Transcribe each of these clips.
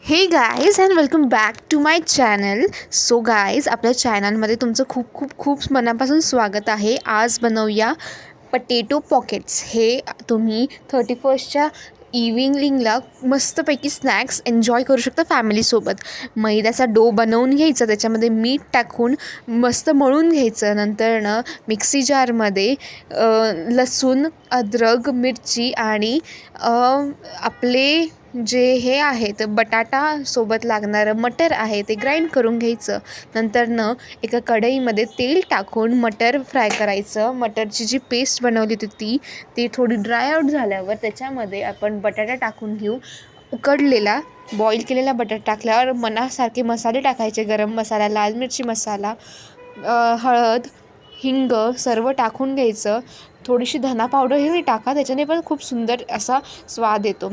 हे guys and welcome back to my channel. So guys, आपल्या चॅनलमध्ये तुमचं खूप खूप खूप मनापासून स्वागत आहे. आज बनवूया पटेटो पॉकेट्स. हे तुम्ही 31च्या इव्हिनिंगला मस्तपैकी स्नॅक्स एन्जॉय करू शकता फॅमिलीसोबत. मैद्याचा डो बनवून घ्यायचा, त्याच्यामध्ये मीठ टाकून मस्त मळून घ्यायचं. नंतर मिक्सी जारमध्ये लसूण, अद्रक, मिरची आणि आपले जे हे आहेत बटाटासोबत लागणारं मटर आहे ते ग्राइंड करून घ्यायचं. नंतर एका कढईमध्ये तेल टाकून मटर फ्राय करायचं. मटरची जी पेस्ट बनवली होती ती थोडी ड्राय आऊट झाल्यावर त्याच्यामध्ये आपण बटाटा टाकून घेऊ. उकडलेला बॉईल केलेला बटाटा टाकल्यावर मनासारखे मसाले टाकायचे. गरम मसाला, लाल मिरची मसाला, हळद, हिंग सर्व टाकून घ्यायचं. थोडीशी धना पावडर हे टाका, त्याच्याने पण खूप सुंदर असा स्वाद येतो.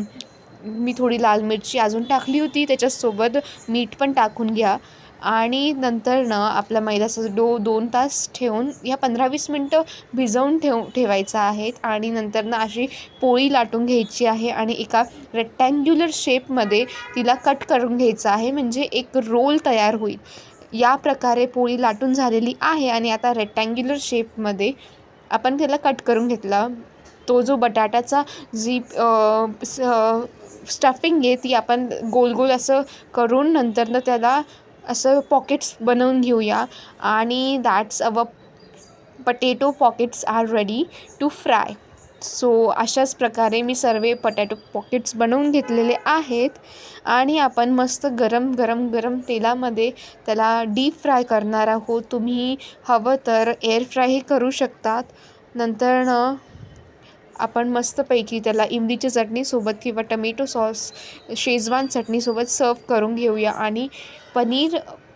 मी थोडी लाल मिरची अजून टाकली होती, त्याच्यासोबत मीठ पण टाकून घ्या. आणि नंतर आपला मैद्याचा डो 2 तास ठेवून या 15-20 मिनटं भिजवून ठेवायचा आहे. आणि नंतर अशी पोळी लाटून घ्यायची आहे आणि एका रेक्टँग्युलर शेपमध्ये तिला कट करून घ्यायचं आहे, म्हणजे एक रोल तयार होईल. या प्रकारे पोळी लाटून झालेली आहे आणि आता रेक्टँग्युलर शेपमध्ये आपण त्याला कट करून घेतला. तो जो बटाट्याचा जी स्टफिंग आहे ती आपण गोल गोल असं करून नंतर त्याला असं पॉकेट्स बनवून घेऊया. आणि that's our potato pockets are ready to fry. So अशाच प्रकारे मी सर्व पटॅटो पॉकेट्स बनवून घेतलेले आहेत. आणि आपण मस्त गरम गरम गरम तेलामध्ये त्याला डीप फ्राय करणार आहोत. तुम्ही हवं तर एअर फ्रायही करू शकतात. नंतर आपण मस्तपैकी त्याला इमलीच्या चटणीसोबत किंवा टमेटो सॉस, शेजवान चटणीसोबत सर्व करून घेऊया. आणि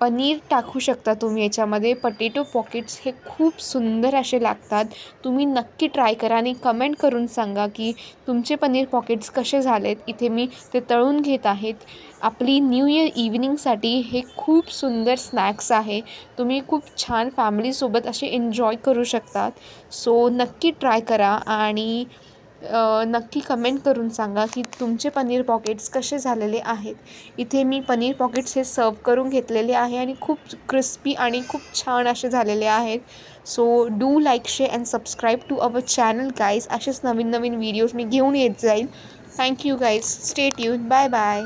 पनीर टाकू शकता तुम्ही याच्यामध्ये. पटेटो पॉकेट्स हे खूप सुंदर असे लागतात. तुम्ही नक्की ट्राय करा आणि कमेंट करून सांगा की तुमचे पनीर पॉकेट्स कसे झालेत. इथे मी ते तळून घेत आहेत. आपली न्यू इयर इव्हिनिंगसाठी हे खूप सुंदर स्नॅक्स आहे. तुम्ही खूप छान फॅमिलीसोबत असे एन्जॉय करू शकतात. सो नक्की ट्राय करा आणि नक्की कमेंट करून सांगा की तुमचे पनीर पॉकेट्स कसे झालेले आहेत. इथे मी पनीर पॉकेट्स हे सर्व करून घेतलेले आहे आणि खूप क्रिस्पी आणि खूप छान असे झालेले आहेत. So do like, share and subscribe to our channel guys. असेच नवीन नवीन व्हिडिओज मी घेऊन येत जाईल. Thank you guys. Stay tuned. Bye bye.